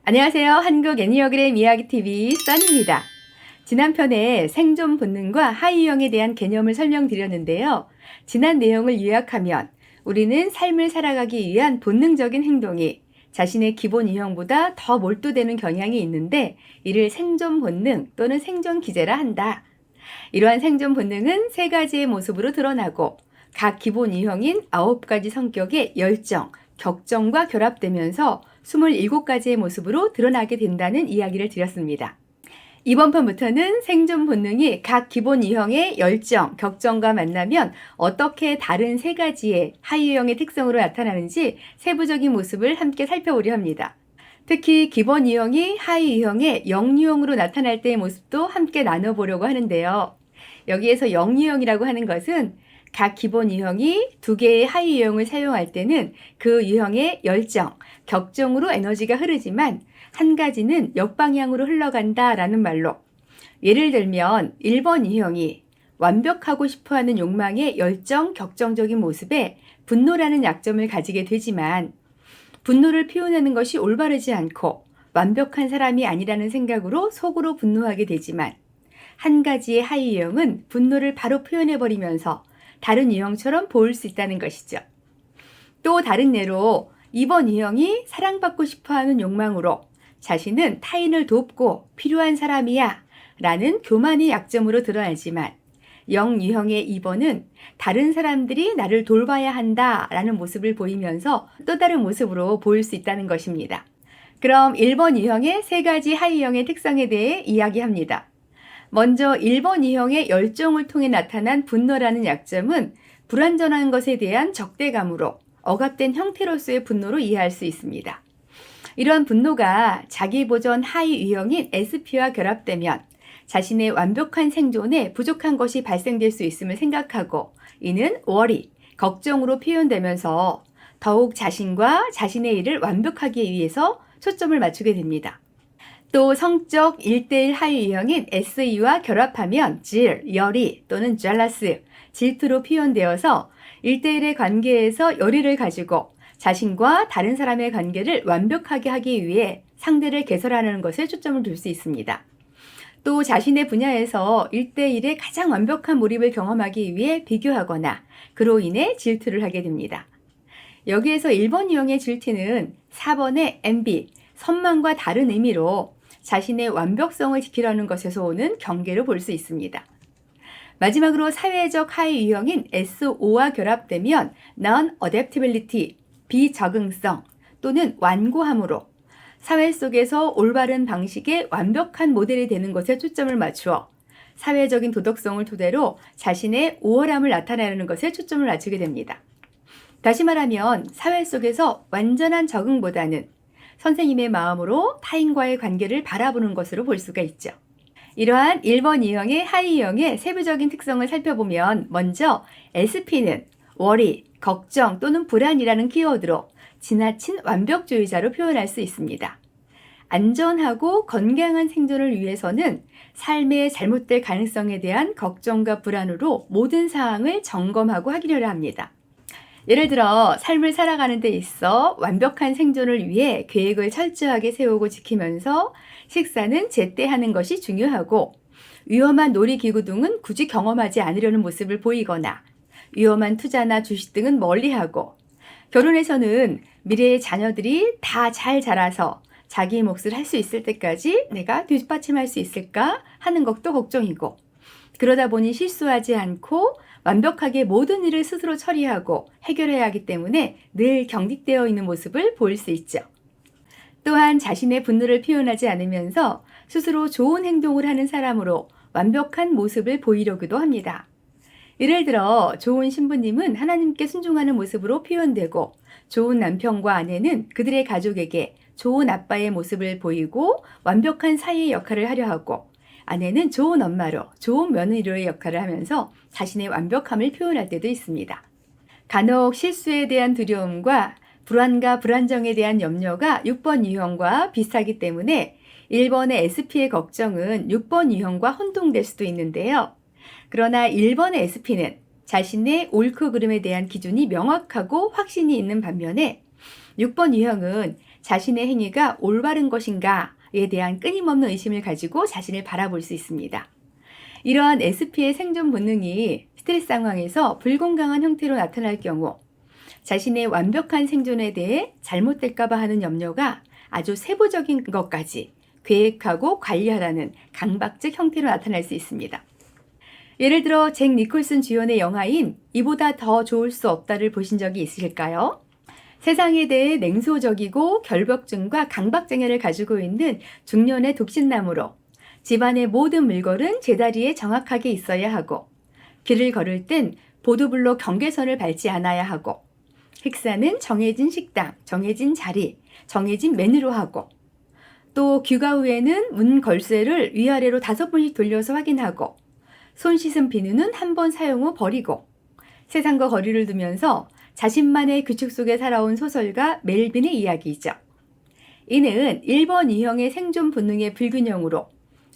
안녕하세요. 한국 애니어그램 이야기TV 써니입니다. 지난 편에 생존 본능과 하위 유형에 대한 개념을 설명드렸는데요. 지난 내용을 요약하면 우리는 삶을 살아가기 위한 본능적인 행동이 자신의 기본 유형보다 더 몰두되는 경향이 있는데 이를 생존 본능 또는 생존 기제라 한다. 이러한 생존 본능은 세 가지의 모습으로 드러나고 각 기본 유형인 9가지 성격의 열정, 격정과 결합되면서 27가지의 모습으로 드러나게 된다는 이야기를 드렸습니다. 이번 편부터는 생존 본능이 각 기본 유형의 열정, 격정과 만나면 어떻게 다른 세 가지의 하위 유형의 특성으로 나타나는지 세부적인 모습을 함께 살펴보려 합니다. 특히 기본 유형이 하위 유형의 영유형으로 나타날 때의 모습도 함께 나눠보려고 하는데요. 여기에서 영유형이라고 하는 것은 각 기본 유형이 2개의 하위 유형을 사용할 때는 그 유형의 열정, 격정으로 에너지가 흐르지만 한 가지는 역방향으로 흘러간다라는 말로, 예를 들면 1번 유형이 완벽하고 싶어하는 욕망의 열정, 격정적인 모습에 분노라는 약점을 가지게 되지만 분노를 표현하는 것이 올바르지 않고 완벽한 사람이 아니라는 생각으로 속으로 분노하게 되지만 한 가지의 하위 유형은 분노를 바로 표현해버리면서 다른 유형처럼 보일 수 있다는 것이죠. 또 다른 예로 2번 유형이 사랑받고 싶어하는 욕망으로 자신은 타인을 돕고 필요한 사람이야 라는 교만의 약점으로 드러나지만 0 유형의 2번은 다른 사람들이 나를 돌봐야 한다 라는 모습을 보이면서 또 다른 모습으로 보일 수 있다는 것입니다. 그럼 1번 유형의 세 가지 하위 유형의 특성에 대해 이야기합니다. 먼저 1번 유형의 열정을 통해 나타난 분노라는 약점은 불완전한 것에 대한 적대감으로 억압된 형태로서의 분노로 이해할 수 있습니다. 이러한 분노가 자기 보전 하위 유형인 SP와 결합되면 자신의 완벽한 생존에 부족한 것이 발생될 수 있음을 생각하고 이는 worry, 걱정으로 표현되면서 더욱 자신과 자신의 일을 완벽하게 위해서 초점을 맞추게 됩니다. 또 성적 1대1 하위 유형인 SE와 결합하면 질, 열의 또는 jealous, 질투로 표현되어서 1대1의 관계에서 열의를 가지고 자신과 다른 사람의 관계를 완벽하게 하기 위해 상대를 개설하는 것에 초점을 둘 수 있습니다. 또 자신의 분야에서 1대1의 가장 완벽한 몰입을 경험하기 위해 비교하거나 그로 인해 질투를 하게 됩니다. 여기에서 1번 유형의 질투는 4번의 envy, 선망과 다른 의미로 자신의 완벽성을 지키려는 것에서 오는 경계로 볼 수 있습니다. 마지막으로 사회적 하위 유형인 SO와 결합되면 non-adaptability, 비적응성 또는 완고함으로 사회 속에서 올바른 방식의 완벽한 모델이 되는 것에 초점을 맞추어 사회적인 도덕성을 토대로 자신의 우월함을 나타내는 것에 초점을 맞추게 됩니다. 다시 말하면 사회 속에서 완전한 적응보다는 선생님의 마음으로 타인과의 관계를 바라보는 것으로 볼 수가 있죠. 이러한 1번 유형의 하위 유형의 세부적인 특성을 살펴보면 먼저 SP는 worry, 걱정 또는 불안이라는 키워드로 지나친 완벽주의자로 표현할 수 있습니다. 안전하고 건강한 생존을 위해서는 삶의 잘못될 가능성에 대한 걱정과 불안으로 모든 사항을 점검하고 하기를 합니다. 예를 들어 삶을 살아가는 데 있어 완벽한 생존을 위해 계획을 철저하게 세우고 지키면서 식사는 제때 하는 것이 중요하고 위험한 놀이기구 등은 굳이 경험하지 않으려는 모습을 보이거나 위험한 투자나 주식 등은 멀리하고 결혼에서는 미래의 자녀들이 다 잘 자라서 자기 몫을 할 수 있을 때까지 내가 뒷받침할 수 있을까 하는 것도 걱정이고 그러다 보니 실수하지 않고 완벽하게 모든 일을 스스로 처리하고 해결해야 하기 때문에 늘 경직되어 있는 모습을 보일 수 있죠. 또한 자신의 분노를 표현하지 않으면서 스스로 좋은 행동을 하는 사람으로 완벽한 모습을 보이려고도 합니다. 예를 들어 좋은 신부님은 하나님께 순종하는 모습으로 표현되고 좋은 남편과 아내는 그들의 가족에게 좋은 아빠의 모습을 보이고 완벽한 사이의 역할을 하려 하고 아내는 좋은 엄마로 좋은 며느리로의 역할을 하면서 자신의 완벽함을 표현할 때도 있습니다. 간혹 실수에 대한 두려움과 불안과 불안정에 대한 염려가 6번 유형과 비슷하기 때문에 1번의 SP의 걱정은 6번 유형과 혼동될 수도 있는데요. 그러나 1번의 SP는 자신의 옳고 그름에 대한 기준이 명확하고 확신이 있는 반면에 6번 유형은 자신의 행위가 올바른 것인가에 대한 끊임없는 의심을 가지고 자신을 바라볼 수 있습니다. 이러한 SP의 생존 본능이 스트레스 상황에서 불건강한 형태로 나타날 경우 자신의 완벽한 생존에 대해 잘못될까봐 하는 염려가 아주 세부적인 것까지 계획하고 관리하라는 강박적 형태로 나타날 수 있습니다. 예를 들어 잭 니콜슨 주연의 영화인 이보다 더 좋을 수 없다를 보신 적이 있으실까요? 세상에 대해 냉소적이고 결벽증과 강박장애를 가지고 있는 중년의 독신남으로 집안의 모든 물건은 제자리에 정확하게 있어야 하고 길을 걸을 땐 보도블록 경계선을 밟지 않아야 하고 식사는 정해진 식당, 정해진 자리, 정해진 메뉴로 하고 또 귀가 후에는 문 걸쇠를 위아래로 5번씩 돌려서 확인하고 손 씻은 비누는 한 번 사용 후 버리고 세상과 거리를 두면서 자신만의 규칙 속에 살아온 소설가 멜빈의 이야기이죠. 이는 1번 유형의 생존 본능의 불균형으로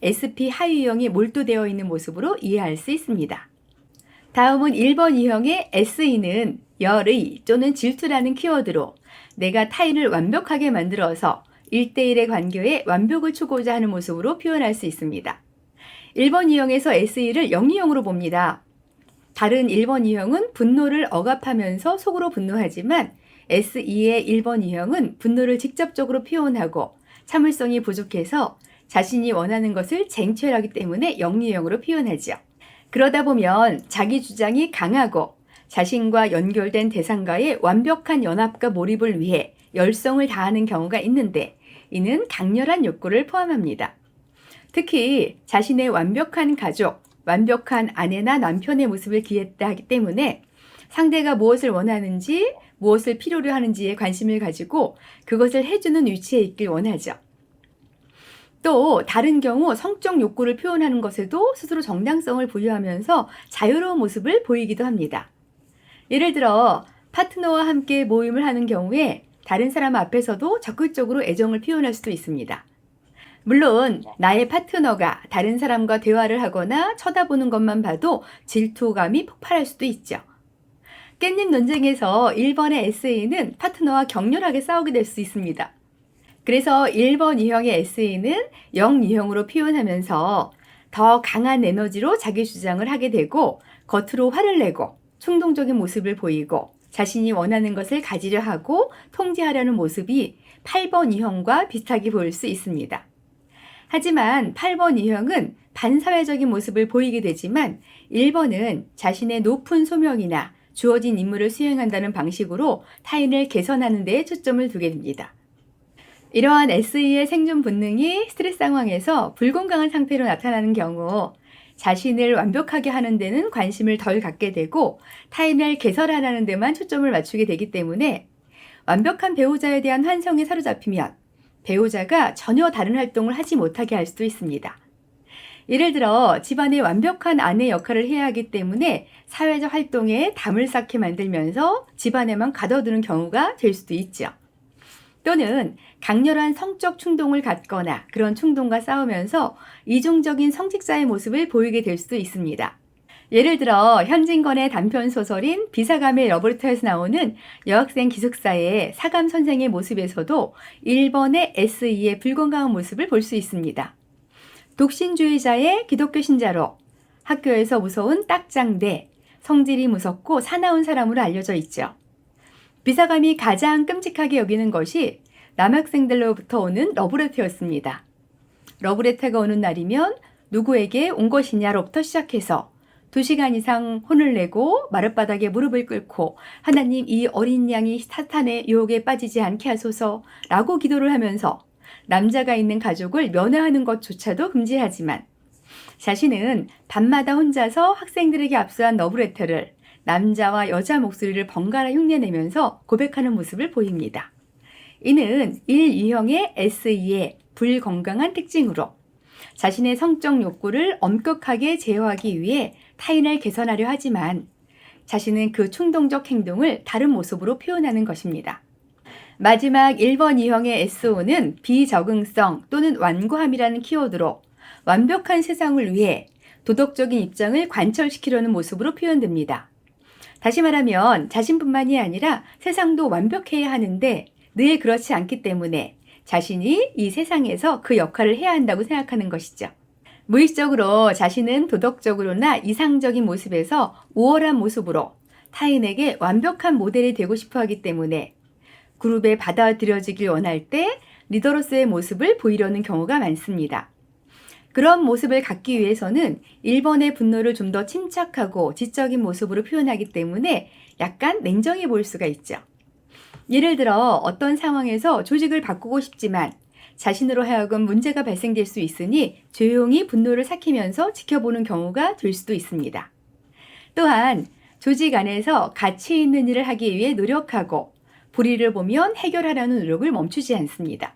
SP 하위 유형이 몰두되어 있는 모습으로 이해할 수 있습니다. 다음은 1번 유형의 SE는 열의 또는 질투라는 키워드로 내가 타인을 완벽하게 만들어서 1대1의 관계에 완벽을 추구하고자 하는 모습으로 표현할 수 있습니다. 1번 유형에서 SE를 영유형으로 봅니다. 다른 1번 유형은 분노를 억압하면서 속으로 분노하지만 SE의 1번 유형은 분노를 직접적으로 표현하고 참을성이 부족해서 자신이 원하는 것을 쟁취하기 때문에 영유형으로 표현하죠. 그러다 보면 자기 주장이 강하고 자신과 연결된 대상과의 완벽한 연합과 몰입을 위해 열성을 다하는 경우가 있는데 이는 강렬한 욕구를 포함합니다. 특히 자신의 완벽한 가족, 완벽한 아내나 남편의 모습을 기했다 하기 때문에 상대가 무엇을 원하는지, 무엇을 필요로 하는지에 관심을 가지고 그것을 해주는 위치에 있길 원하죠. 또 다른 경우 성적 욕구를 표현하는 것에도 스스로 정당성을 부여하면서 자유로운 모습을 보이기도 합니다. 예를 들어 파트너와 함께 모임을 하는 경우에 다른 사람 앞에서도 적극적으로 애정을 표현할 수도 있습니다. 물론 나의 파트너가 다른 사람과 대화를 하거나 쳐다보는 것만 봐도 질투감이 폭발할 수도 있죠. 깻잎 논쟁에서 1번의 SE는 파트너와 격렬하게 싸우게 될 수 있습니다. 그래서 1번 유형의 SE는 영유형으로 표현하면서 더 강한 에너지로 자기 주장을 하게 되고 겉으로 화를 내고 충동적인 모습을 보이고 자신이 원하는 것을 가지려 하고 통제하려는 모습이 8번 유형과 비슷하게 보일 수 있습니다. 하지만 8번 유형은 반사회적인 모습을 보이게 되지만 1번은 자신의 높은 소명이나 주어진 임무를 수행한다는 방식으로 타인을 개선하는 데에 초점을 두게 됩니다. 이러한 SE의 생존 본능이 스트레스 상황에서 불건강한 상태로 나타나는 경우 자신을 완벽하게 하는 데는 관심을 덜 갖게 되고 타인을 개선하는 데만 초점을 맞추게 되기 때문에 완벽한 배우자에 대한 환상에 사로잡히면 배우자가 전혀 다른 활동을 하지 못하게 할 수도 있습니다. 예를 들어 집안의 완벽한 아내 역할을 해야 하기 때문에 사회적 활동에 담을 쌓게 만들면서 집안에만 가둬두는 경우가 될 수도 있죠. 또는 강렬한 성적 충동을 갖거나 그런 충동과 싸우면서 이중적인 성직자의 모습을 보이게 될 수도 있습니다. 예를 들어 현진건의 단편 소설인 비사감의 러브레터에서 나오는 여학생 기숙사의 사감 선생의 모습에서도 1번의 SE의 불건강한 모습을 볼 수 있습니다. 독신주의자의 기독교 신자로 학교에서 무서운 딱장대, 성질이 무섭고 사나운 사람으로 알려져 있죠. 비사감이 가장 끔찍하게 여기는 것이 남학생들로부터 오는 러브레터였습니다. 러브레터가 오는 날이면 누구에게 온 것이냐로부터 시작해서 2시간 이상 혼을 내고 마룻바닥에 무릎을 꿇고 하나님 이 어린 양이 사탄의 유혹에 빠지지 않게 하소서 라고 기도를 하면서 남자가 있는 가족을 면회하는 것조차도 금지하지만 자신은 밤마다 혼자서 학생들에게 압수한 러브레터를 남자와 여자 목소리를 번갈아 흉내내면서 고백하는 모습을 보입니다. 이는 1유형의 SE의 불건강한 특징으로 자신의 성적 욕구를 엄격하게 제어하기 위해 타인을 개선하려 하지만 자신은 그 충동적 행동을 다른 모습으로 표현하는 것입니다. 마지막 1번 유형의 SO는 비적응성 또는 완고함이라는 키워드로 완벽한 세상을 위해 도덕적인 입장을 관철시키려는 모습으로 표현됩니다. 다시 말하면 자신뿐만이 아니라 세상도 완벽해야 하는데 늘 그렇지 않기 때문에 자신이 이 세상에서 그 역할을 해야 한다고 생각하는 것이죠. 무의식적으로 자신은 도덕적으로나 이상적인 모습에서 우월한 모습으로 타인에게 완벽한 모델이 되고 싶어 하기 때문에 그룹에 받아들여지길 원할 때 리더로서의 모습을 보이려는 경우가 많습니다. 그런 모습을 갖기 위해서는 1번의 분노를 좀 더 침착하고 지적인 모습으로 표현하기 때문에 약간 냉정해 보일 수가 있죠. 예를 들어 어떤 상황에서 조직을 바꾸고 싶지만 자신으로 하여금 문제가 발생될 수 있으니 조용히 분노를 삭히면서 지켜보는 경우가 될 수도 있습니다. 또한 조직 안에서 가치 있는 일을 하기 위해 노력하고 불의를 보면 해결하려는 노력을 멈추지 않습니다.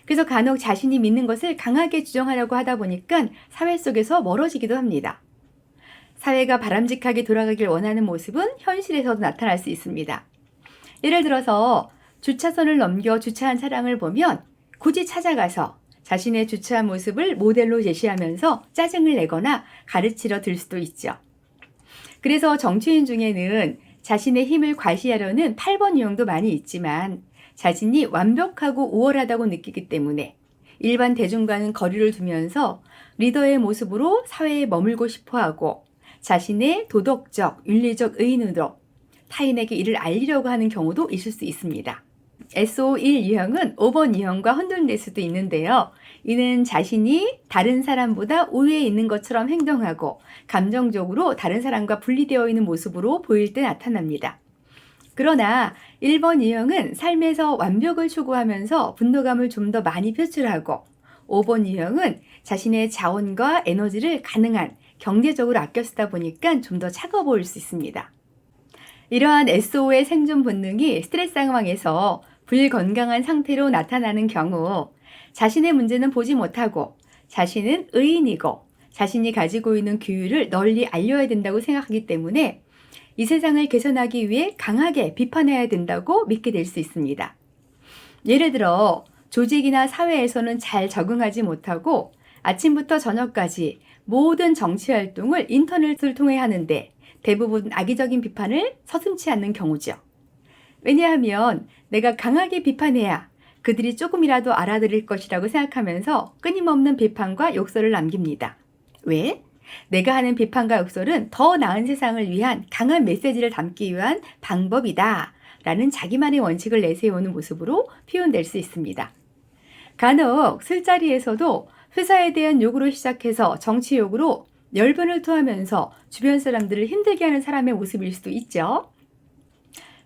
그래서 간혹 자신이 믿는 것을 강하게 주장하려고 하다 보니까 사회 속에서 멀어지기도 합니다. 사회가 바람직하게 돌아가길 원하는 모습은 현실에서도 나타날 수 있습니다. 예를 들어서 주차선을 넘겨 주차한 차량을 보면 굳이 찾아가서 자신의 주차한 모습을 모델로 제시하면서 짜증을 내거나 가르치려 들 수도 있죠. 그래서 정치인 중에는 자신의 힘을 과시하려는 8번 유형도 많이 있지만 자신이 완벽하고 우월하다고 느끼기 때문에 일반 대중과는 거리를 두면서 리더의 모습으로 사회에 머물고 싶어하고 자신의 도덕적, 윤리적 의인으로 타인에게 이를 알리려고 하는 경우도 있을 수 있습니다. SO1 유형은 5번 유형과 혼돈될 수도 있는데요. 이는 자신이 다른 사람보다 우위에 있는 것처럼 행동하고 감정적으로 다른 사람과 분리되어 있는 모습으로 보일 때 나타납니다. 그러나 1번 유형은 삶에서 완벽을 추구하면서 분노감을 좀 더 많이 표출하고 5번 유형은 자신의 자원과 에너지를 가능한 경제적으로 아껴 쓰다 보니까 좀 더 차가워 보일 수 있습니다. 이러한 SO의 생존 본능이 스트레스 상황에서 불건강한 상태로 나타나는 경우 자신의 문제는 보지 못하고 자신은 의인이고 자신이 가지고 있는 규율을 널리 알려야 된다고 생각하기 때문에 이 세상을 개선하기 위해 강하게 비판해야 된다고 믿게 될 수 있습니다. 예를 들어 조직이나 사회에서는 잘 적응하지 못하고 아침부터 저녁까지 모든 정치 활동을 인터넷을 통해 하는데 대부분 악의적인 비판을 서슴지 않는 경우죠. 왜냐하면 내가 강하게 비판해야 그들이 조금이라도 알아들을 것이라고 생각하면서 끊임없는 비판과 욕설을 남깁니다. 왜? 내가 하는 비판과 욕설은 더 나은 세상을 위한 강한 메시지를 담기 위한 방법이다 라는 자기만의 원칙을 내세우는 모습으로 표현될 수 있습니다. 간혹 술자리에서도 회사에 대한 욕으로 시작해서 정치 욕으로 열변을 토하면서 주변 사람들을 힘들게 하는 사람의 모습일 수도 있죠.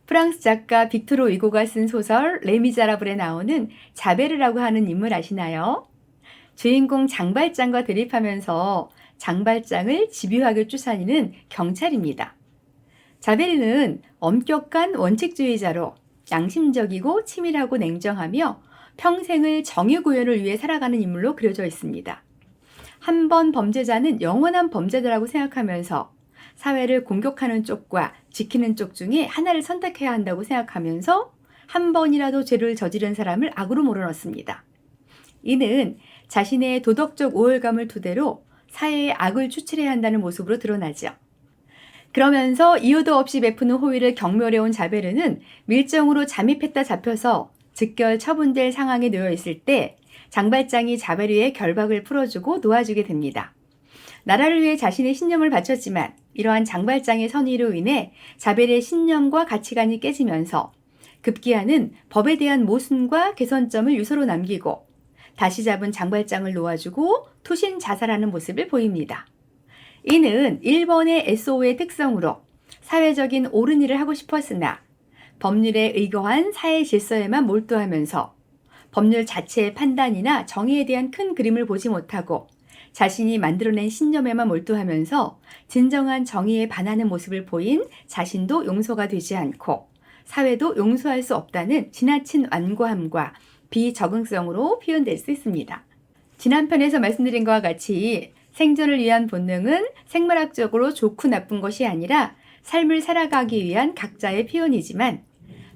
프랑스 작가 빅토르 위고가 쓴 소설 레미제라블에 나오는 자베르라고 하는 인물 아시나요? 주인공 장발장과 대립하면서 장발장을 집요하게 쫓아내는 경찰입니다. 자베르는 엄격한 원칙주의자로 양심적이고 치밀하고 냉정하며 평생을 정의구현을 위해 살아가는 인물로 그려져 있습니다. 한 번 범죄자는 영원한 범죄자라고 생각하면서 사회를 공격하는 쪽과 지키는 쪽 중에 하나를 선택해야 한다고 생각하면서 한 번이라도 죄를 저지른 사람을 악으로 몰아넣습니다. 이는 자신의 도덕적 우월감을 토대로 사회에 악을 추출해야 한다는 모습으로 드러나죠. 그러면서 이유도 없이 베푸는 호의를 경멸해온 자베르는 밀정으로 잠입했다 잡혀서 즉결 처분될 상황에 놓여 있을 때 장발장이 자베르의 결박을 풀어주고 놓아주게 됩니다. 나라를 위해 자신의 신념을 바쳤지만 이러한 장발장의 선의로 인해 자베르의 신념과 가치관이 깨지면서 급기야는 법에 대한 모순과 개선점을 유서로 남기고 다시 잡은 장발장을 놓아주고 투신 자살하는 모습을 보입니다. 이는 1번의 SO의 특성으로 사회적인 옳은 일을 하고 싶었으나 법률에 의거한 사회 질서에만 몰두하면서 법률 자체의 판단이나 정의에 대한 큰 그림을 보지 못하고 자신이 만들어낸 신념에만 몰두하면서 진정한 정의에 반하는 모습을 보인 자신도 용서가 되지 않고 사회도 용서할 수 없다는 지나친 완고함과 비적응성으로 표현될 수 있습니다. 지난 편에서 말씀드린 것과 같이 생존을 위한 본능은 생물학적으로 좋고 나쁜 것이 아니라 삶을 살아가기 위한 각자의 표현이지만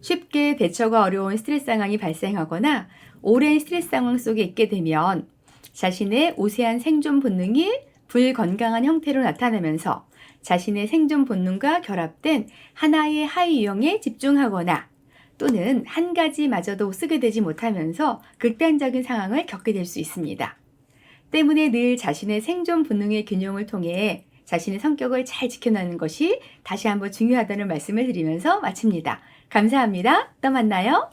쉽게 대처가 어려운 스트레스 상황이 발생하거나 오랜 스트레스 상황 속에 있게 되면 자신의 우세한 생존 본능이 불건강한 형태로 나타나면서 자신의 생존 본능과 결합된 하나의 하위 유형에 집중하거나 또는 한 가지마저도 쓰게 되지 못하면서 극단적인 상황을 겪게 될 수 있습니다. 때문에 늘 자신의 생존 본능의 균형을 통해 자신의 성격을 잘 지켜내는 것이 다시 한번 중요하다는 말씀을 드리면서 마칩니다. 감사합니다. 또 만나요.